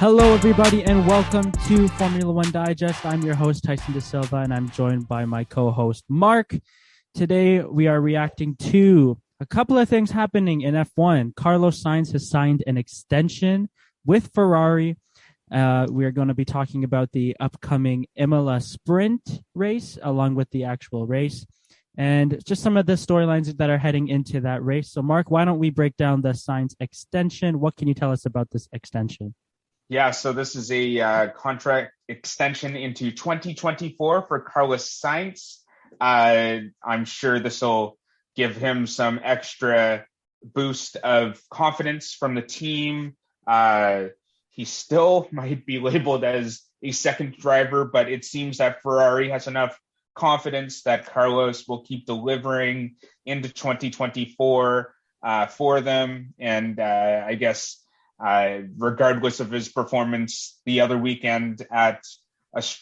Hello, everybody, and welcome to Formula One Digest. I'm your host, Tyson De Silva, and I'm joined by my co-host, Mark. Today, we are reacting to a couple of things happening in F1. Carlos Sainz has signed an extension with Ferrari. We are going to be talking about the upcoming Emilia sprint race, along with the actual race, and just some of the storylines that are heading into that race. So, Mark, why don't we break down the Sainz extension? What can you tell us about this extension? Yeah, so this is a contract extension into 2024 for Carlos Sainz. I'm sure this will give him some extra boost of confidence from the team. He still might be labeled as a second driver, but it seems that Ferrari has enough confidence that Carlos will keep delivering into 2024 for them. And I guess regardless of his performance the other weekend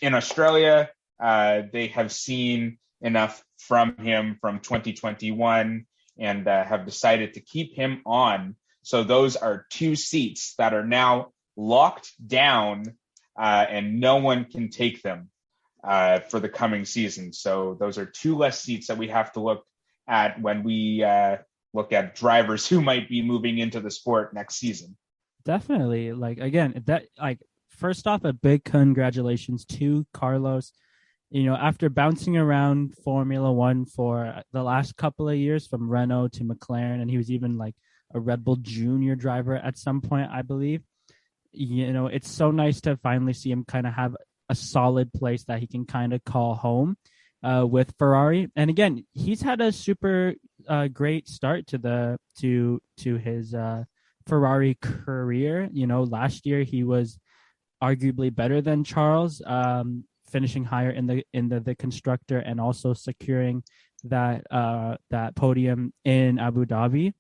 in Australia, they have seen enough from him from 2021 and have decided to keep him on. So those are two seats that are now locked down and no one can take them for the coming season. So those are two less seats that we have to look at when we look at drivers who might be moving into the sport next season. Definitely. First off, a big congratulations to Carlos. You know, after bouncing around Formula One for the last couple of years from Renault to McLaren, and he was even like a Red Bull junior driver at some point, I believe. You know, it's so nice to finally see him kind of have a solid place that he can kind of call home with Ferrari. And again, he's had a super great start to his Ferrari career. You know, last year he was arguably better than Charles, finishing higher in the constructor and also securing that podium in Abu Dhabi.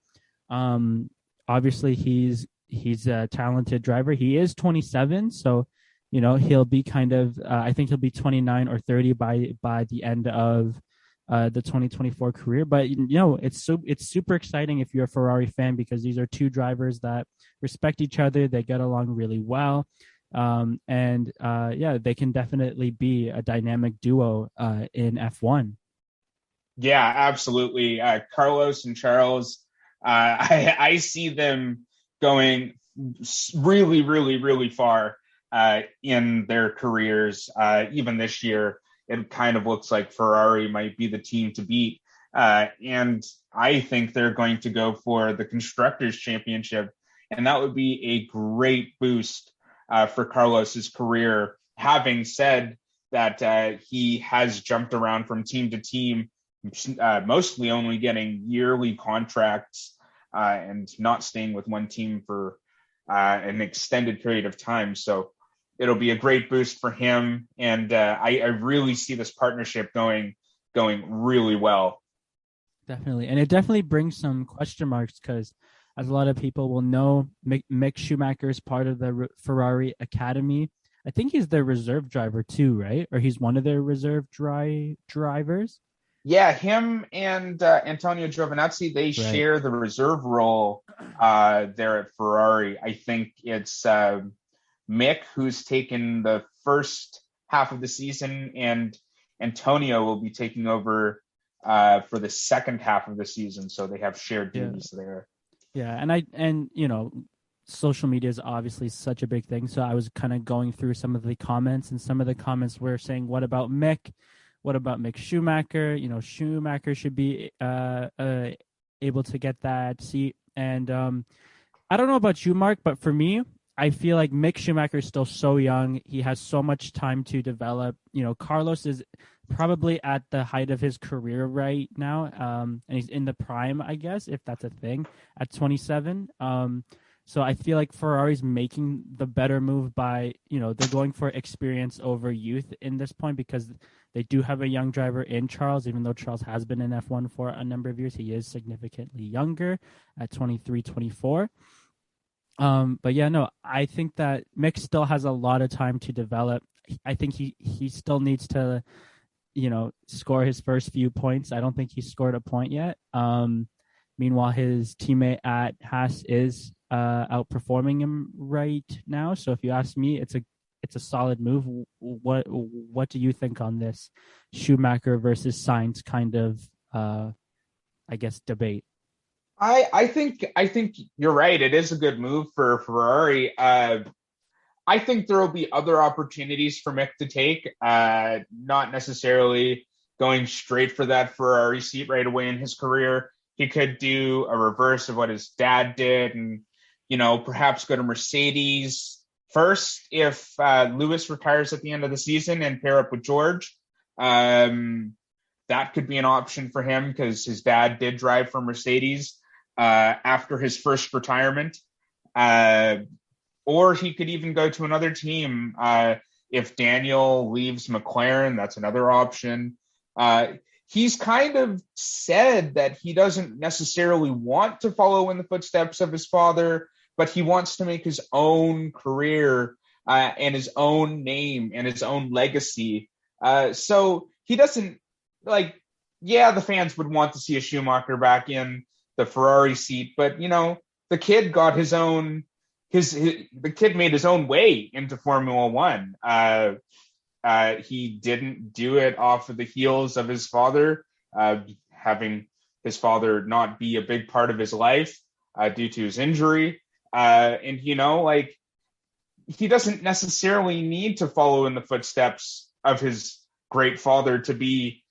Obviously he's a talented driver. He is 27, so you know he'll be kind of I think he'll be 29 or 30 by the end of the 2024 career. But you know, it's super exciting if you're a Ferrari fan, because these are two drivers that respect each other. They get along really well. They can definitely be a dynamic duo in F1. Yeah, absolutely. Carlos and Charles, I see them going really, really, really far in their careers. Even this year, it kind of looks like Ferrari might be the team to beat. And I think they're going to go for the Constructors' Championship. And that would be a great boost for Carlos's career, having said that he has jumped around from team to team, mostly only getting yearly contracts and not staying with one team for an extended period of time. So it'll be a great boost for him. And I really see this partnership going really well. Definitely. And it definitely brings some question marks, because as a lot of people will know, Mick Schumacher is part of the Ferrari Academy. I think he's their reserve driver too, right? Or he's one of their reserve drivers. Yeah, him and Antonio Giovinazzi, they share the reserve role there at Ferrari. I think it's Mick who's taken the first half of the season, and Antonio will be taking over for the second half of the season. So they have shared duties there. Yeah, and you know, social media is obviously such a big thing. So I was kind of going through some of the comments, and some of the comments were saying, "What about Mick? What about Mick Schumacher? You know, Schumacher should be able to get that seat." And I don't know about you, Mark, but for me, I feel like Mick Schumacher is still so young. He has so much time to develop. You know, Carlos is probably at the height of his career right now, and he's in the prime, I guess, if that's a thing, at 27. So I feel like Ferrari's making the better move by, you know, they're going for experience over youth in this point, because they do have a young driver in Charles. Even though Charles has been in F1 for a number of years, he is significantly younger at 23, 24. But yeah, no, I think that Mick still has a lot of time to develop. I think he still needs to, you know, score his first few points. I don't think he's scored a point yet. Meanwhile, his teammate at Haas is outperforming him right now. So if you ask me, it's a solid move. What do you think on this Schumacher versus Sainz kind of I guess debate? I think you're right. It is a good move for Ferrari. I think there will be other opportunities for Mick to take, not necessarily going straight for that Ferrari seat right away in his career. He could do a reverse of what his dad did and, perhaps go to Mercedes first if Lewis retires at the end of the season and pair up with George. That could be an option for him because his dad did drive for Mercedes after his first retirement. Or he could even go to another team. If Daniel leaves McLaren, that's another option. He's kind of said that he doesn't necessarily want to follow in the footsteps of his father, but he wants to make his own career and his own name and his own legacy. So he doesn't the fans would want to see a Schumacher back in the Ferrari seat, but the kid got his own. The kid made his own way into Formula One. He didn't do it off of the heels of his father, having his father not be a big part of his life due to his injury. And he doesn't necessarily need to follow in the footsteps of his great father to be,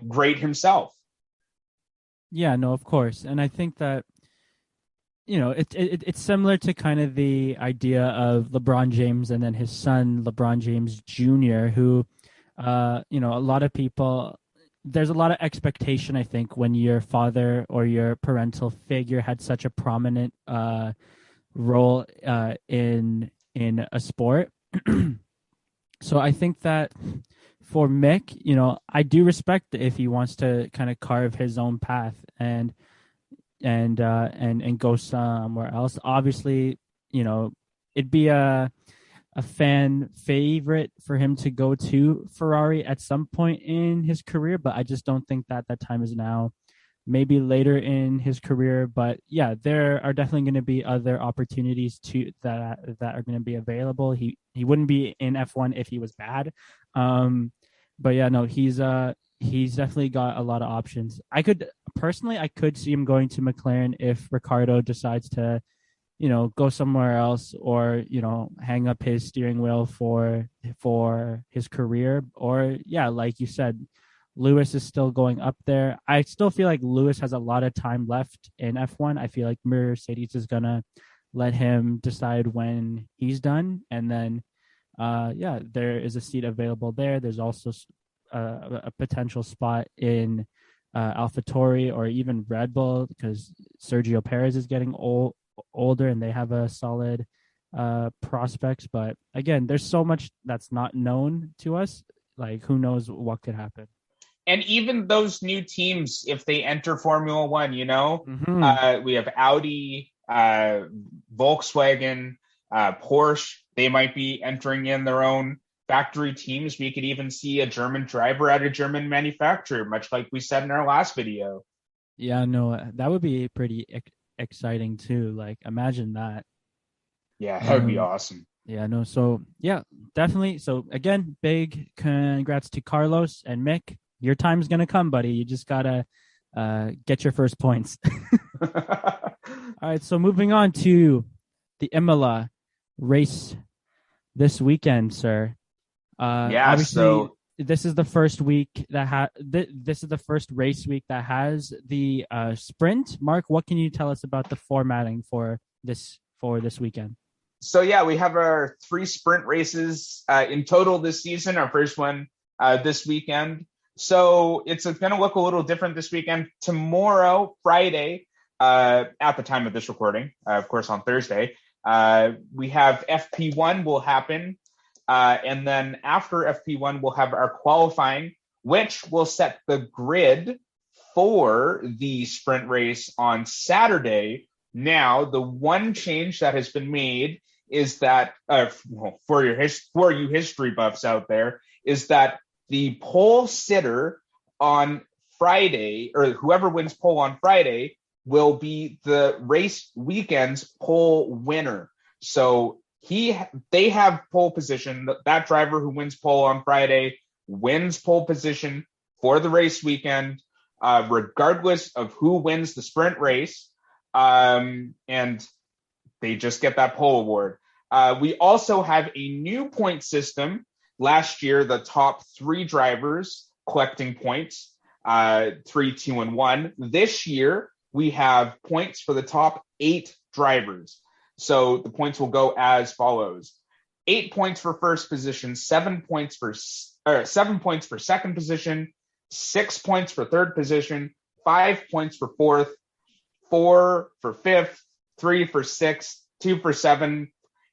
great himself. Yeah, no, of course. And I think that it's similar to kind of the idea of LeBron James and then his son LeBron James Jr., who a lot of people, there's a lot of expectation, I think, when your father or your parental figure had such a prominent role in a sport. So I think that for Mick, I do respect if he wants to kind of carve his own path and go somewhere else. Obviously, it'd be a fan favorite for him to go to Ferrari at some point in his career, but I just don't think that time is now. Maybe later in his career, but yeah, there are definitely going to be other opportunities that are going to be available. He wouldn't be in F1 if he was bad, but yeah, no, he's definitely got a lot of options. I could see him going to McLaren if Ricardo decides to, go somewhere else or, hang up his steering wheel for his career. Or yeah, like you said, Lewis is still going up there. I still feel like Lewis has a lot of time left in F1. I feel like Mercedes is going to let him decide when he's done. And then, there is a seat available there. There's also a potential spot in AlphaTauri or even Red Bull because Sergio Perez is getting older and they have a solid prospects. But again, there's so much that's not known to us. Like, who knows what could happen. And even those new teams, if they enter Formula One, we have Audi, Volkswagen, Porsche. They might be entering in their own factory teams. We could even see a German driver at a German manufacturer, much like we said in our last video. Yeah, no, that would be pretty exciting too. Like, imagine that. Yeah, that would be awesome. Yeah, no, so yeah, definitely. So again, big congrats to Carlos and Mick. Your time's gonna come, buddy. You just gotta get your first points. All right, so moving on to the Emilia race this weekend, sir. Obviously, this is the first week that this is the first race week that has the sprint. Mark, what can you tell us about the formatting for this weekend? So yeah, we have our 3 sprint races in total this season. Our first one this weekend. So it's going to look a little different this weekend. Tomorrow, Friday, at the time of this recording, of course on Thursday, we have FP1 will happen. And then after FP1, we'll have our qualifying, which will set the grid for the sprint race on Saturday. Now, the one change that has been made is that, for you history buffs out there, is that the pole sitter on Friday, or whoever wins pole on Friday, will be the race weekend's pole winner. So they have pole position. That driver who wins pole on Friday wins pole position for the race weekend, regardless of who wins the sprint race. And they just get that pole award. We also have a new point system. Last year, the top 3 drivers collecting points, 3, 2, and 1. This year, we have points for the top 8 drivers. So the points will go as follows: 8 points for first position, 7 points for second position, 6 points for third position, 5 points for fourth, 4 for fifth, 3 for sixth, 2 for seventh,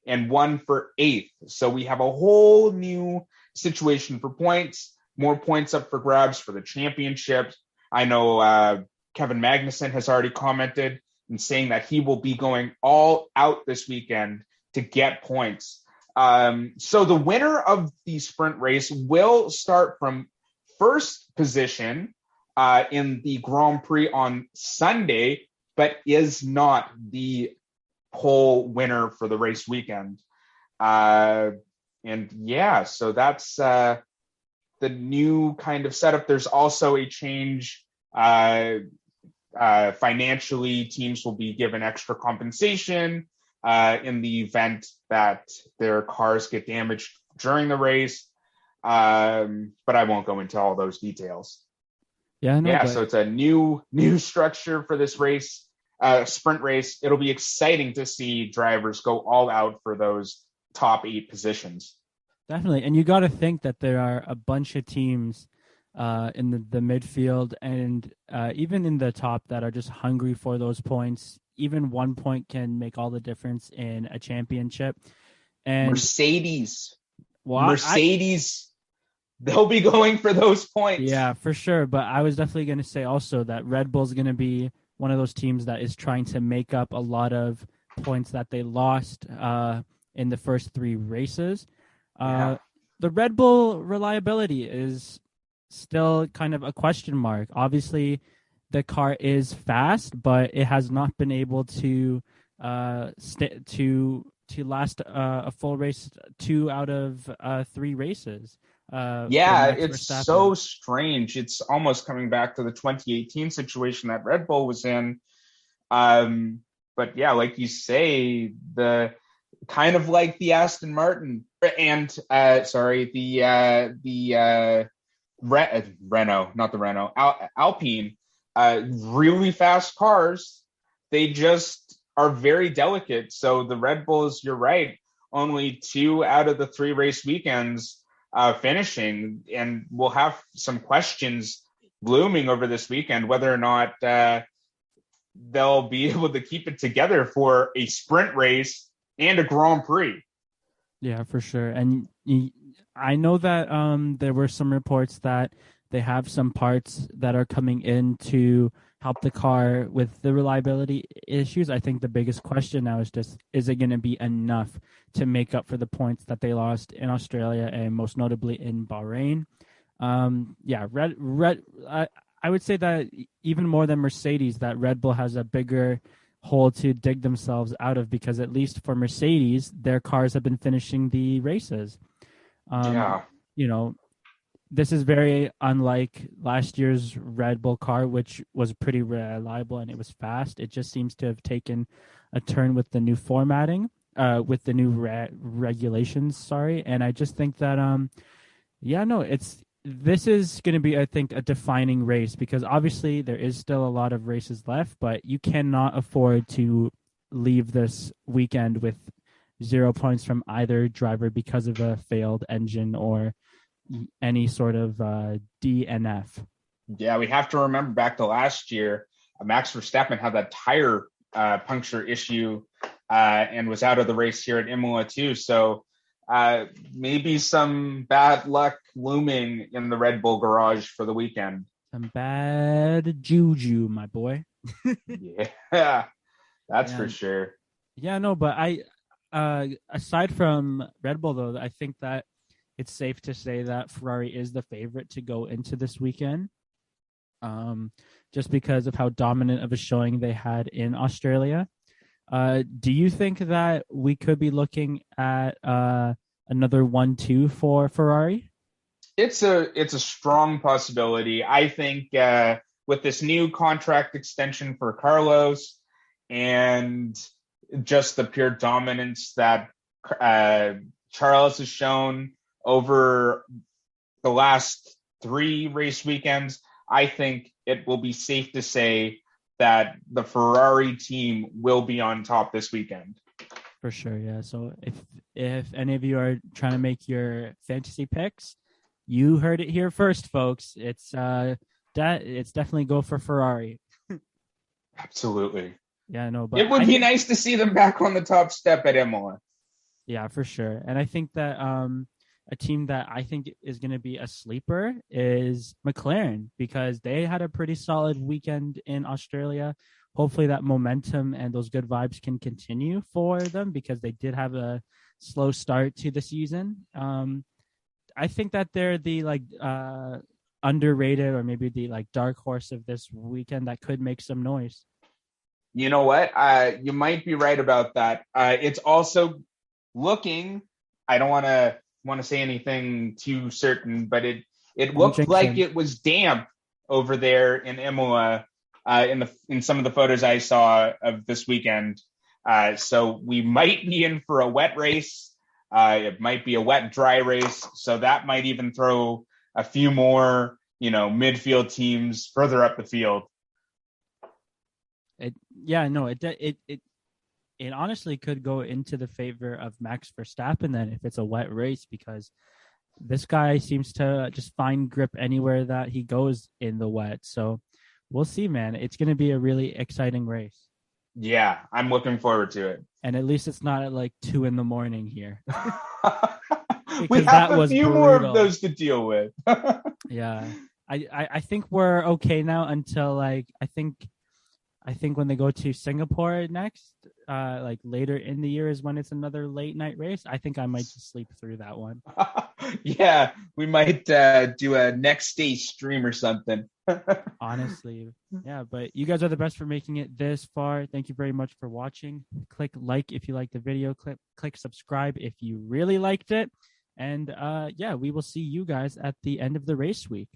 and 1 for eighth. So we have a whole new situation for points, more points up for grabs for the championship. I know Kevin Magnussen has already commented and saying that he will be going all out this weekend to get points. So the winner of the sprint race will start from first position in the Grand Prix on Sunday, but is not the pole winner for the race weekend. And yeah, so that's the new kind of setup. There's also a change. Financially, teams will be given extra compensation in the event that their cars get damaged during the race. But I won't go into all those details. So it's a new structure for this race, sprint race. It'll be exciting to see drivers go all out for those top 8 positions. Definitely. And you got to think that there are a bunch of teams in the midfield and even in the top that are just hungry for those points. Even 1 point can make all the difference in a championship. And Mercedes, they'll be going for those points. Yeah, for sure. But I was definitely going to say also that Red Bull's going to be one of those teams that is trying to make up a lot of points that they lost in the first 3 races. The Red Bull reliability is still kind of a question mark. Obviously, the car is fast, but it has not been able to last a full race 2 out of 3 races. It's so strange. It's almost coming back to the 2018 situation that Red Bull was in. But yeah, like you say, the kind of like the Aston Martin and Renault, not the Renault, Alpine, really fast cars. They just are very delicate. So the Red Bulls, you're right, only 2 out of the 3 race weekends finishing, and we'll have some questions looming over this weekend whether or not they'll be able to keep it together for a sprint race and a Grand Prix. Yeah, for sure. And I know that there were some reports that they have some parts that are coming in to help the car with the reliability issues. I think the biggest question now is just, is it going to be enough to make up for the points that they lost in Australia and most notably in Bahrain? I would say that even more than Mercedes, that Red Bull has a bigger hole to dig themselves out of, because at least for Mercedes, their cars have been finishing the races. This is very unlike last year's Red Bull car, which was pretty reliable and it was fast. It just seems to have taken a turn with the new formatting, with the new regulations. Sorry, and I just think that this is going to be, I think, a defining race, because obviously there is still a lot of races left, but you cannot afford to leave this weekend with 0 points from either driver because of a failed engine or any sort of DNF. Yeah, we have to remember back to last year, Max Verstappen had that tire puncture issue and was out of the race here at Imola too. So maybe some bad luck looming in the Red Bull garage for the weekend. Some bad juju, my boy. Yeah, that's for sure. Yeah, no, but aside from Red Bull, though, I think that it's safe to say that Ferrari is the favorite to go into this weekend. just because of how dominant of a showing they had in Australia. Do you think that we could be looking at another 1-2 for Ferrari? It's a strong possibility. I think with this new contract extension for Carlos and just the pure dominance that Charles has shown over the last 3 race weekends, I think it will be safe to say that the Ferrari team will be on top this weekend. For sure, yeah. So if any of you are trying to make your fantasy picks, you heard it here first, folks. It's definitely go for Ferrari. Absolutely. Yeah, no, but it would be nice to see them back on the top step at Imola. Yeah, for sure. And I think that a team that I think is going to be a sleeper is McLaren, because they had a pretty solid weekend in Australia. Hopefully that momentum and those good vibes can continue for them, because they did have a slow start to the season. I think that they're the underrated, or maybe the dark horse of this weekend that could make some noise. You know what? You might be right about that. It's also looking, I don't want to say anything too certain, but it looked like it was damp over there in Imola in some of the photos I saw of this weekend. So we might be in for a wet race. It might be a wet, dry race. So that might even throw a few more, midfield teams further up the field. It honestly could go into the favor of Max Verstappen then if it's a wet race, because this guy seems to just find grip anywhere that he goes in the wet. So we'll see, man. It's going to be a really exciting race. Yeah, I'm looking forward to it. And at least it's not at 2 a.m. here. We have a few more of those to deal with. Yeah. I think we're okay now until I think when they go to Singapore next, later in the year is when it's another late night race. I think I might just sleep through that one. Yeah, we might do a next day stream or something. Honestly, yeah, but you guys are the best for making it this far. Thank you very much for watching. Click like if you liked the video. Click subscribe if you really liked it. And we will see you guys at the end of the race week.